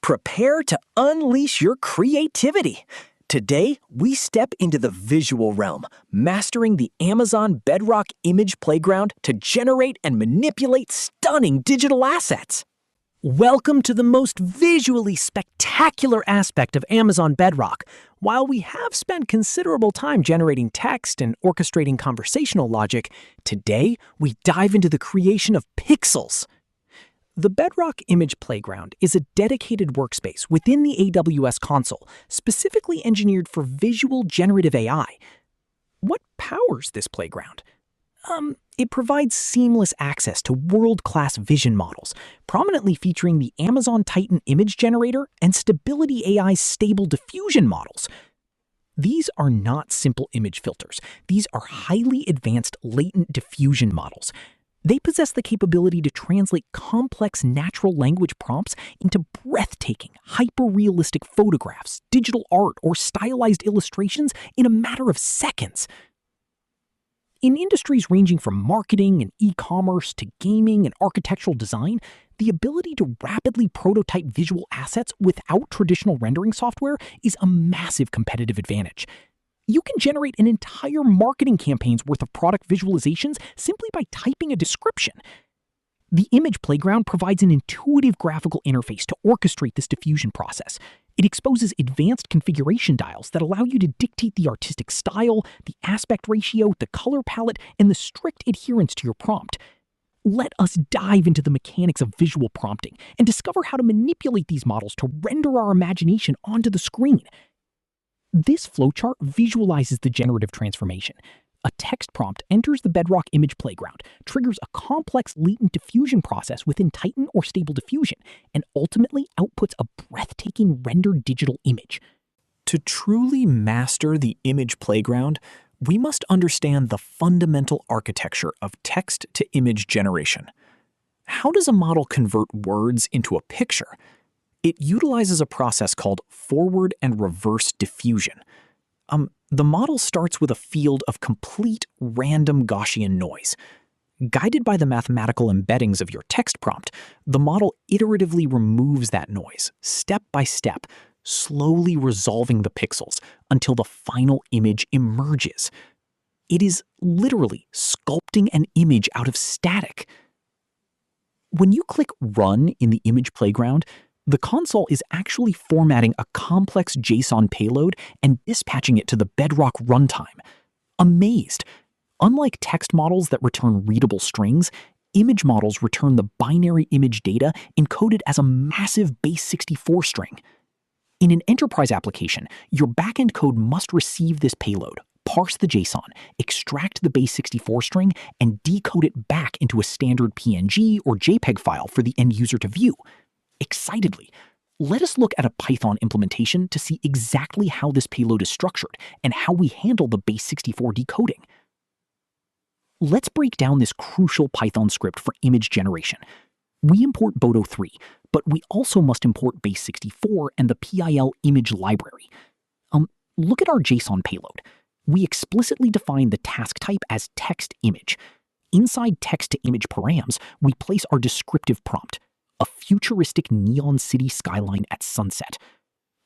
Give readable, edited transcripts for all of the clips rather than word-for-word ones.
Prepare to unleash your creativity. Today, we step into the visual realm, mastering the Amazon Bedrock Image Playground to generate and manipulate stunning digital assets. Welcome to the most visually spectacular aspect of Amazon Bedrock. While we have spent considerable time generating text and orchestrating conversational logic, today we dive into the creation of pixels. The Bedrock Image Playground is a dedicated workspace within the AWS console, specifically engineered for visual generative AI. What powers this playground? It provides seamless access to world-class vision models, prominently featuring the Amazon Titan image generator and Stability AI's Stable Diffusion models. These are not simple image filters. These are highly advanced latent diffusion models. They possess the capability to translate complex natural language prompts into breathtaking, hyper-realistic photographs, digital art, or stylized illustrations in a matter of seconds. In industries ranging from marketing and e-commerce to gaming and architectural design, the ability to rapidly prototype visual assets without traditional rendering software is a massive competitive advantage. You can generate an entire marketing campaign's worth of product visualizations simply by typing a description. The Image Playground provides an intuitive graphical interface to orchestrate this diffusion process. It exposes advanced configuration dials that allow you to dictate the artistic style, the aspect ratio, the color palette, and the strict adherence to your prompt. Let us dive into the mechanics of visual prompting and discover how to manipulate these models to render our imagination onto the screen. This flowchart visualizes the generative transformation. A text prompt enters the Bedrock Image Playground, triggers a complex latent diffusion process within Titan or Stable Diffusion, and ultimately outputs a breathtaking rendered digital image. To truly master the Image Playground, we must understand the fundamental architecture of text-to-image generation. How does a model convert words into a picture? It utilizes a process called forward and reverse diffusion. The model starts with a field of complete random Gaussian noise. Guided by the mathematical embeddings of your text prompt, the model iteratively removes that noise, step by step, slowly resolving the pixels until the final image emerges. It is literally sculpting an image out of static. When you click Run in the Image Playground, the console is actually formatting a complex JSON payload and dispatching it to the Bedrock runtime. Amazed! Unlike text models that return readable strings, image models return the binary image data encoded as a massive base 64 string. In an enterprise application, your backend code must receive this payload, parse the JSON, extract the base 64 string, and decode it back into a standard PNG or JPEG file for the end user to view. Excitedly, let us look at a Python implementation to see exactly how this payload is structured and how we handle the base 64 decoding. Let's break down this crucial Python script for image generation. We import Boto 3, but we also must import base 64 and the PIL image library. Look at our JSON payload. We explicitly define the task type as text image. Inside text-to-image params, we place our descriptive prompt, a futuristic neon city skyline at sunset.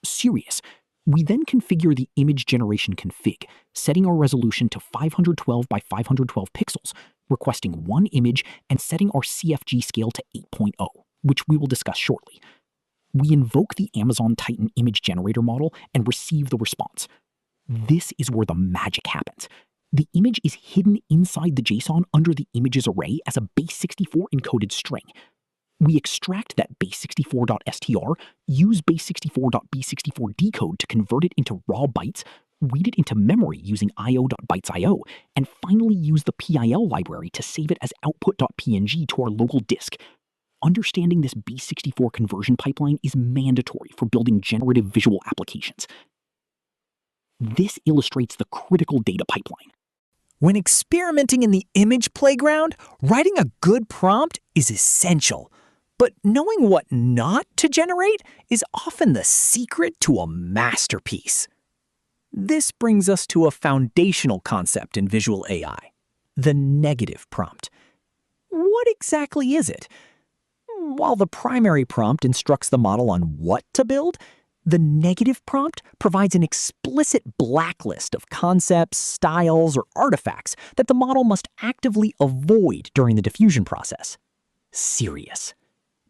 Serious. We then configure the image generation config, setting our resolution to 512 by 512 pixels, requesting one image, and setting our CFG scale to 8.0, which we will discuss shortly. We invoke the Amazon Titan image generator model and receive the response. This is where the magic happens. The image is hidden inside the JSON under the images array as a base 64 encoded string. We extract that base64.str, use base64.b64 decode to convert it into raw bytes, read it into memory using io.bytes.io, and finally use the PIL library to save it as output.png to our local disk. Understanding this base64 conversion pipeline is mandatory for building generative visual applications. This illustrates the critical data pipeline. When experimenting in the Image Playground, writing a good prompt is essential. But knowing what not to generate is often the secret to a masterpiece. This brings us to a foundational concept in visual AI, the negative prompt. What exactly is it? While the primary prompt instructs the model on what to build, the negative prompt provides an explicit blacklist of concepts, styles, or artifacts that the model must actively avoid during the diffusion process. Serious.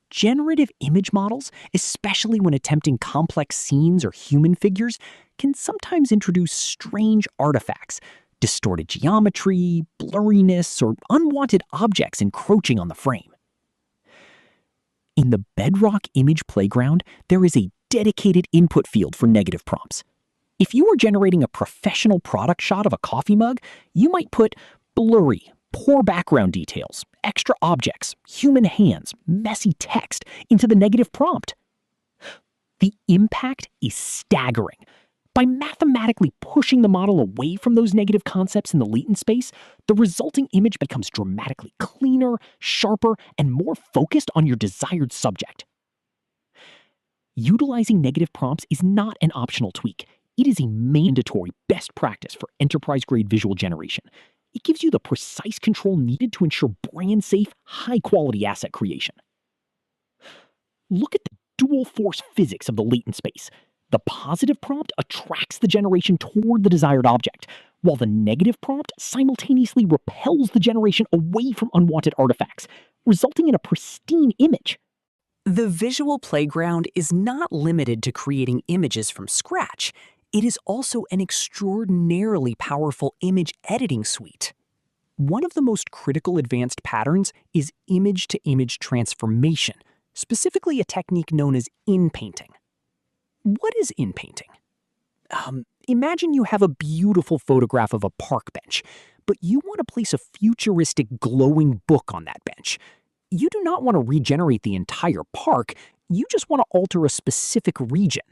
Generative image models, especially when attempting complex scenes or human figures, can sometimes introduce strange artifacts, distorted geometry, blurriness, or unwanted objects encroaching on the frame. In the Bedrock image playground, there is a dedicated input field for negative prompts. If you were generating a professional product shot of a coffee mug, you might put blurry, poor background details, extra objects, human hands, messy text into the negative prompt. The impact is staggering. By mathematically pushing the model away from those negative concepts in the latent space, the resulting image becomes dramatically cleaner, sharper, and more focused on your desired subject. Utilizing negative prompts is not an optional tweak. It is a mandatory best practice for enterprise-grade visual generation. It gives you the precise control needed to ensure brand-safe, high-quality asset creation. Look at the dual-force physics of the latent space. The positive prompt attracts the generation toward the desired object, while the negative prompt simultaneously repels the generation away from unwanted artifacts, resulting in a pristine image. The visual playground is not limited to creating images from scratch. It is also an extraordinarily powerful image editing suite. One of the most critical advanced patterns is image-to-image transformation, specifically a technique known as in-painting. What is in-painting? Imagine you have a beautiful photograph of a park bench, but you want to place a futuristic glowing book on that bench. You do not want to regenerate the entire park, you just want to alter a specific region.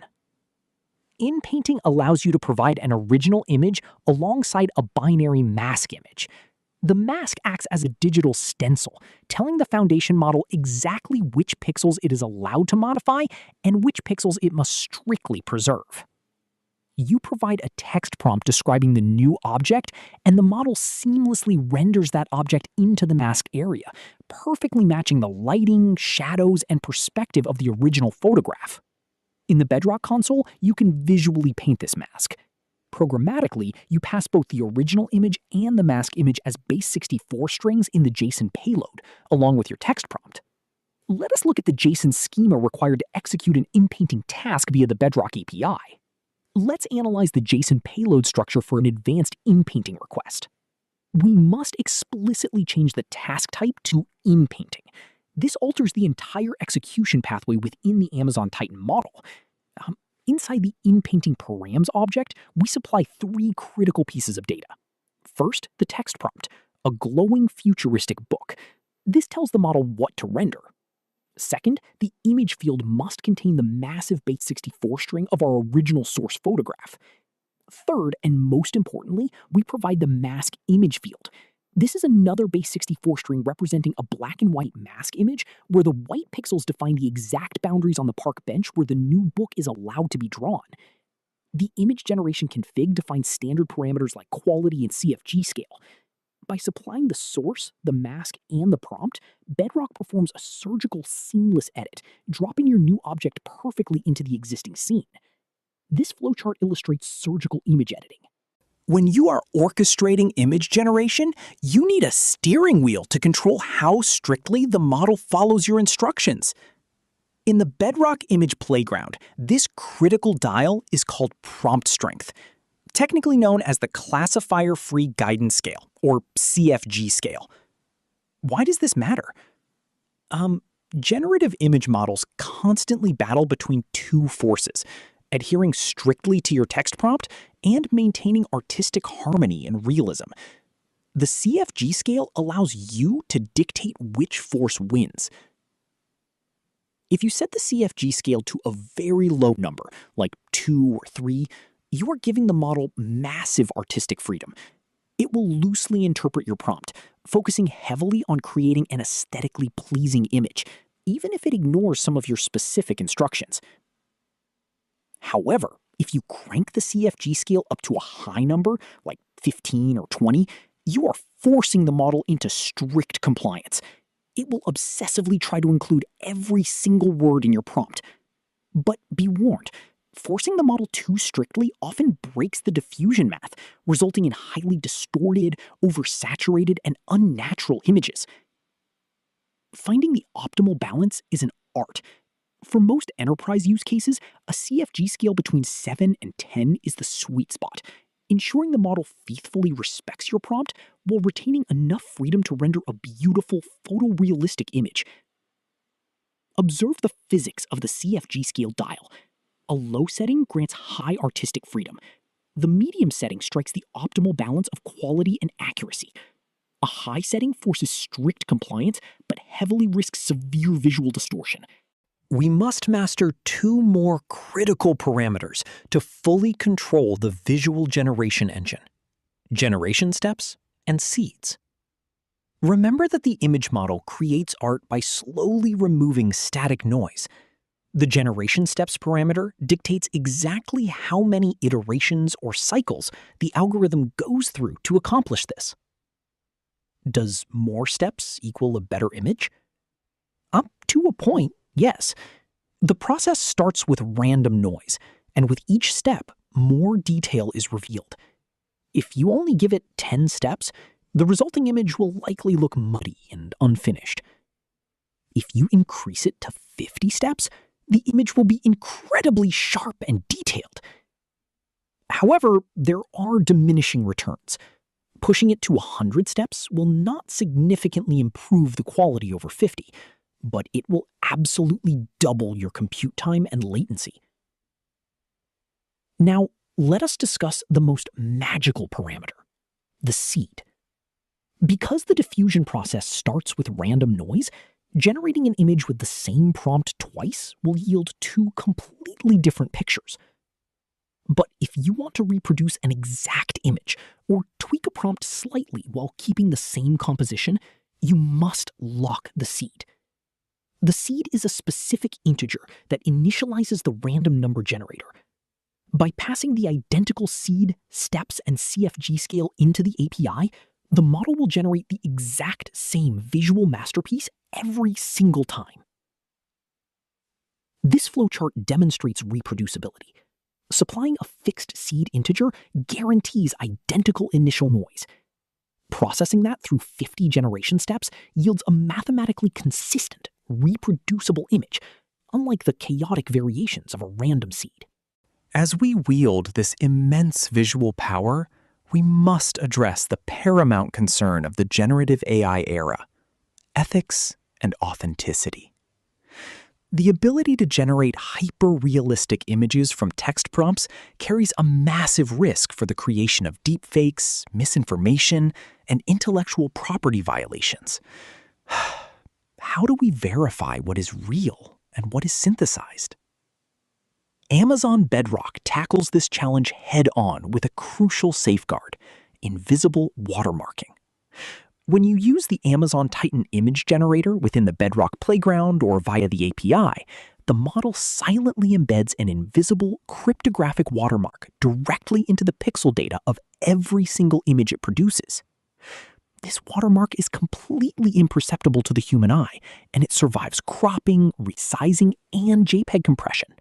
In-painting allows you to provide an original image alongside a binary mask image. The mask acts as a digital stencil, telling the foundation model exactly which pixels it is allowed to modify and which pixels it must strictly preserve. You provide a text prompt describing the new object, and the model seamlessly renders that object into the mask area, perfectly matching the lighting, shadows, and perspective of the original photograph. In the Bedrock console, you can visually paint this mask. Programmatically, you pass both the original image and the mask image as base 64 strings in the JSON payload, along with your text prompt. Let us look at the JSON schema required to execute an in-painting task via the Bedrock API. Let's analyze the JSON payload structure for an advanced in-painting request. We must explicitly change the task type to in-painting. This alters the entire execution pathway within the Amazon Titan model. Inside the in-painting params object, we supply three critical pieces of data. First, the text prompt, a glowing futuristic book. This tells the model what to render. Second, the image field must contain the massive base 64 string of our original source photograph. Third, and most importantly, we provide the mask image field. This is another base 64 string representing a black and white mask image where the white pixels define the exact boundaries on the park bench where the new book is allowed to be drawn. The image generation config defines standard parameters like quality and CFG scale. By supplying the source, the mask, and the prompt, Bedrock performs a surgical, seamless edit, dropping your new object perfectly into the existing scene. This flowchart illustrates surgical image editing. When you are orchestrating image generation, you need a steering wheel to control how strictly the model follows your instructions. In the Bedrock image playground, this critical dial is called prompt strength, technically known as the classifier-free guidance scale, or CFG scale. Why does this matter? Generative image models constantly battle between two forces: adhering strictly to your text prompt and maintaining artistic harmony and realism. The CFG scale allows you to dictate which force wins. If you set the CFG scale to a very low number, like 2 or 3, you are giving the model massive artistic freedom. It will loosely interpret your prompt, focusing heavily on creating an aesthetically pleasing image, even if it ignores some of your specific instructions. However, if you crank the CFG scale up to a high number, like 15 or 20, you are forcing the model into strict compliance. it will obsessively try to include every single word in your prompt. But be warned, forcing the model too strictly often breaks the diffusion math, resulting in highly distorted, oversaturated, and unnatural images. Finding the optimal balance is an art. For most enterprise use cases, a CFG scale between 7 and 10 is the sweet spot, ensuring the model faithfully respects your prompt while retaining enough freedom to render a beautiful, photorealistic image. Observe the physics of the CFG scale dial. A low setting grants high artistic freedom. The medium setting strikes the optimal balance of quality and accuracy. A high setting forces strict compliance, but heavily risks severe visual distortion. We must master two more critical parameters to fully control the visual generation engine: generation steps and seeds. Remember that the image model creates art by slowly removing static noise. The generation steps parameter dictates exactly how many iterations or cycles the algorithm goes through to accomplish this. Does more steps equal a better image? Up to a point, yes. The process starts with random noise, and with each step, more detail is revealed. If you only give it 10 steps, the resulting image will likely look muddy and unfinished. If you increase it to 50 steps, the image will be incredibly sharp and detailed. However, there are diminishing returns. Pushing it to 100 steps will not significantly improve the quality over 50, but it will absolutely double your compute time and latency. Now, let us discuss the most magical parameter: the seed. Because the diffusion process starts with random noise, generating an image with the same prompt twice will yield two completely different pictures. But if you want to reproduce an exact image or tweak a prompt slightly while keeping the same composition, you must lock the seed. The seed is a specific integer that initializes the random number generator. By passing the identical seed, steps, and CFG scale into the API, the model will generate the exact same visual masterpiece every single time. This flowchart demonstrates reproducibility. Supplying a fixed seed integer guarantees identical initial noise. Processing that through 50 generation steps yields a mathematically consistent, reproducible image, unlike the chaotic variations of a random seed. As we wield this immense visual power, we must address the paramount concern of the generative AI era: ethics and authenticity. The ability to generate hyper-realistic images from text prompts carries a massive risk for the creation of deepfakes, misinformation, and intellectual property violations. How do we verify what is real and what is synthesized? Amazon Bedrock tackles this challenge head-on with a crucial safeguard: invisible watermarking. When you use the Amazon Titan image generator within the Bedrock playground or via the API, the model silently embeds an invisible cryptographic watermark directly into the pixel data of every single image it produces. This watermark is completely imperceptible to the human eye, and it survives cropping, resizing, and JPEG compression.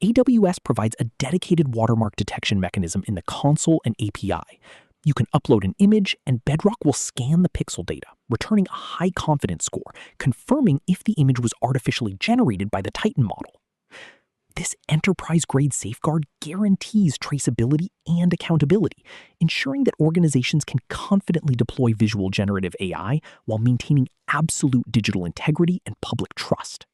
AWS provides a dedicated watermark detection mechanism in the console and API. You can upload an image, and Bedrock will scan the pixel data, returning a high confidence score, confirming if the image was artificially generated by the Titan model. This enterprise-grade safeguard guarantees traceability and accountability, ensuring that organizations can confidently deploy visual generative AI while maintaining absolute digital integrity and public trust.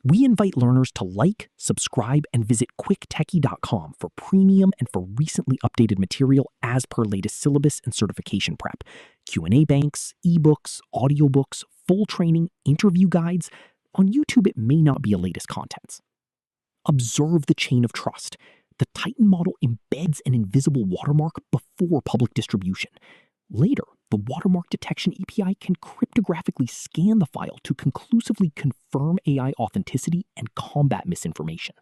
We invite learners to like, subscribe, and visit quicktechie.com for premium and for recently updated material as per latest syllabus and certification prep, Q&A banks, ebooks, audiobooks, full training, interview guides. On YouTube, it may not be a latest contents. Observe the chain of trust. The Titan model embeds an invisible watermark before public distribution. Later, the watermark detection API can cryptographically scan the file to conclusively confirm AI authenticity and combat misinformation.